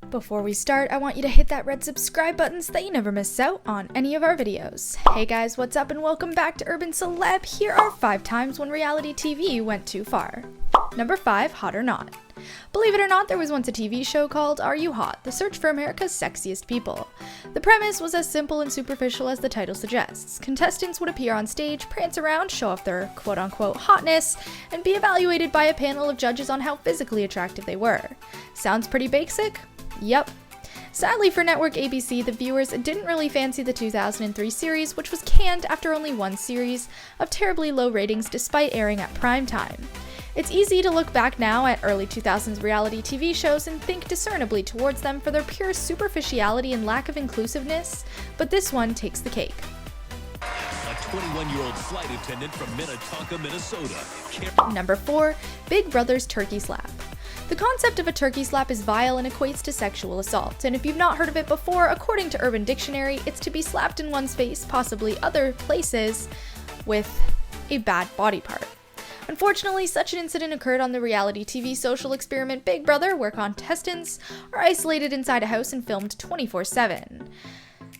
Before we start, I want you to hit that red subscribe button so that you never miss out on any of our videos. Hey guys, what's up and welcome back to Urban Celeb. Here are 5 times when reality TV went too far. Number 5, Hot or Not. Believe it or not, there was once a TV show called Are You Hot? The Search for America's Sexiest People. The premise was as simple and superficial as the title suggests. Contestants would appear on stage, prance around, show off their quote-unquote hotness, and be evaluated by a panel of judges on how physically attractive they were. Sounds pretty basic? Yep. Sadly for network ABC, the viewers didn't really fancy the 2003 series, which was canned after only one series of terribly low ratings despite airing at prime time. It's easy to look back now at early 2000s reality TV shows and think discernibly towards them for their pure superficiality and lack of inclusiveness, but this one takes the cake. A 21-year-old flight attendant from Minnetonka, Minnesota. Number 4, Big Brother's Turkey Slap. The concept of a turkey slap is vile and equates to sexual assault, and if you've not heard of it before, according to Urban Dictionary, it's to be slapped in one's face, possibly other places, with a bad body part. Unfortunately, such an incident occurred on the reality TV social experiment Big Brother, where contestants are isolated inside a house and filmed 24/7.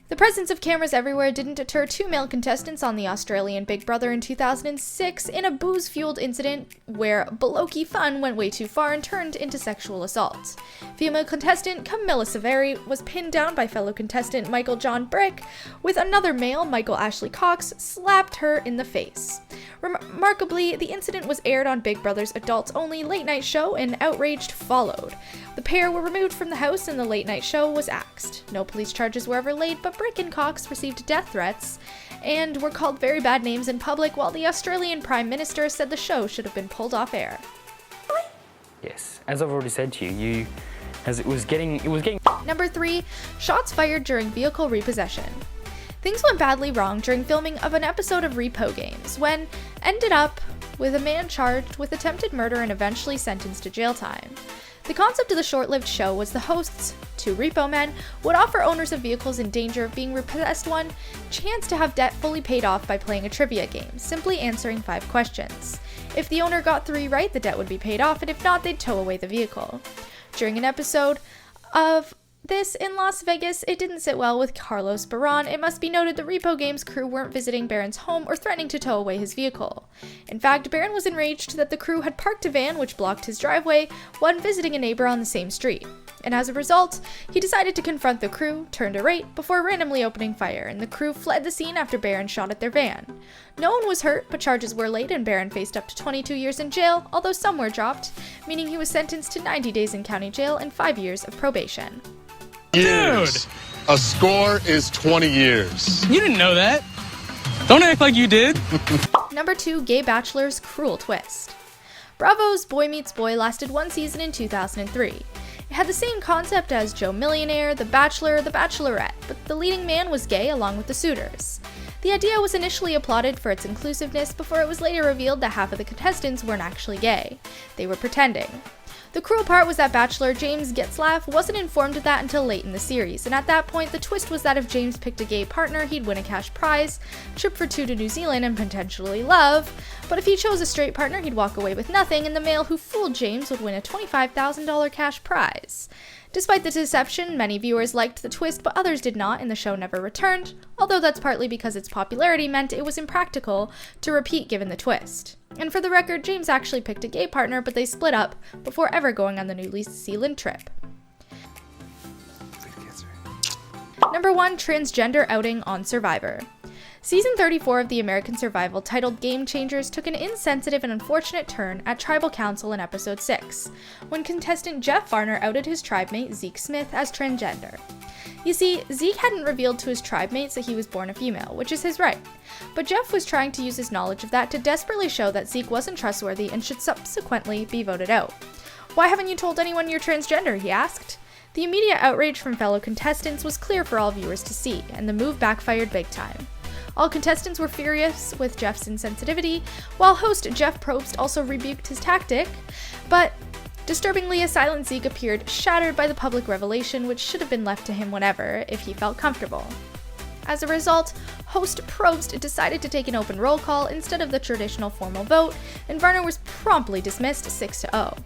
The presence of cameras everywhere didn't deter 2 male contestants on the Australian Big Brother in 2006 in a booze-fueled incident where balokey fun went way too far and turned into sexual assault. Female contestant Camilla Severi was pinned down by fellow contestant Michael John Brick, with another male, Michael Ashley Cox, slapped her in the face. Remarkably, the incident was aired on Big Brother's adults-only late-night show and outraged followed. The pair were removed from the house and the late-night show was axed. No police charges were ever laid, but Brick and Cox received death threats and were called very bad names in public, while the Australian Prime Minister said the show should have been pulled off air. Yes, as I've already said to you, as it was getting. Number 3, shots fired during vehicle repossession. Things went badly wrong during filming of an episode of Repo Games, when ended up with a man charged with attempted murder and eventually sentenced to jail time. The concept of the short-lived show was the hosts, 2 repo men, would offer owners of vehicles in danger of being repossessed one chance to have debt fully paid off by playing a trivia game, simply answering 5 questions. If the owner got 3 right, the debt would be paid off, and if not, they'd tow away the vehicle. During an episode of this in Las Vegas, it didn't sit well with Carlos Baran. It must be noted the Repo Games crew weren't visiting Barron's home or threatening to tow away his vehicle. In fact, Barron was enraged that the crew had parked a van which blocked his driveway when visiting a neighbor on the same street. And as a result, he decided to confront the crew, turned irate, before randomly opening fire, and the crew fled the scene after Barron shot at their van. No one was hurt, but charges were laid and Barron faced up to 22 years in jail, although some were dropped, meaning he was sentenced to 90 days in county jail and 5 years of probation. Years. Dude. A score is 20 years. You didn't know that. Don't act like you did. Number 2, Gay Bachelor's Cruel Twist. Bravo's Boy Meets Boy lasted 1 season in 2003. It had the same concept as Joe Millionaire, The Bachelor, The Bachelorette, but the leading man was gay along with the suitors. The idea was initially applauded for its inclusiveness before it was later revealed that half of the contestants weren't actually gay. They were pretending. The cruel part was that Bachelor James Getzlaff wasn't informed of that until late in the series, and at that point the twist was that if James picked a gay partner, he'd win a cash prize, trip for 2 to New Zealand, and potentially love, but if he chose a straight partner, he'd walk away with nothing, and the male who fooled James would win a $25,000 cash prize. Despite the deception, many viewers liked the twist, but others did not, and the show never returned, although that's partly because its popularity meant it was impractical to repeat given the twist. And for the record, James actually picked a gay partner, but they split up before ever going on the New Zealand trip. Number 1, transgender outing on Survivor. Season 34 of the American Survival, titled Game Changers, took an insensitive and unfortunate turn at Tribal Council in episode 6, when contestant Jeff Varner outed his tribe mate Zeke Smith as transgender. You see, Zeke hadn't revealed to his tribe mates that he was born a female, which is his right, but Jeff was trying to use his knowledge of that to desperately show that Zeke wasn't trustworthy and should subsequently be voted out. "Why haven't you told anyone you're transgender?" he asked. The immediate outrage from fellow contestants was clear for all viewers to see, and the move backfired big time. All contestants were furious with Jeff's insensitivity, while host Jeff Probst also rebuked his tactic, but disturbingly, a silent Zeke appeared, shattered by the public revelation, which should have been left to him whenever, if he felt comfortable. As a result, host Probst decided to take an open roll call instead of the traditional formal vote, and Varner was promptly dismissed 6-0.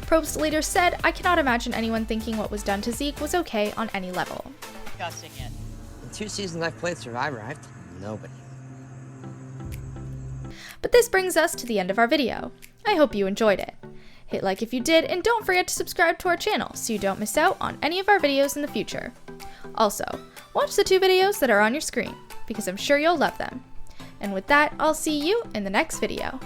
Probst later said, "I cannot imagine anyone thinking what was done to Zeke was okay on any level." Discussing it. In 2 seasons I've played Survivor, I've told nobody. But this brings us to the end of our video. I hope you enjoyed it. Hit like if you did, and don't forget to subscribe to our channel so you don't miss out on any of our videos in the future. Also, watch the 2 videos that are on your screen, because I'm sure you'll love them. And with that, I'll see you in the next video.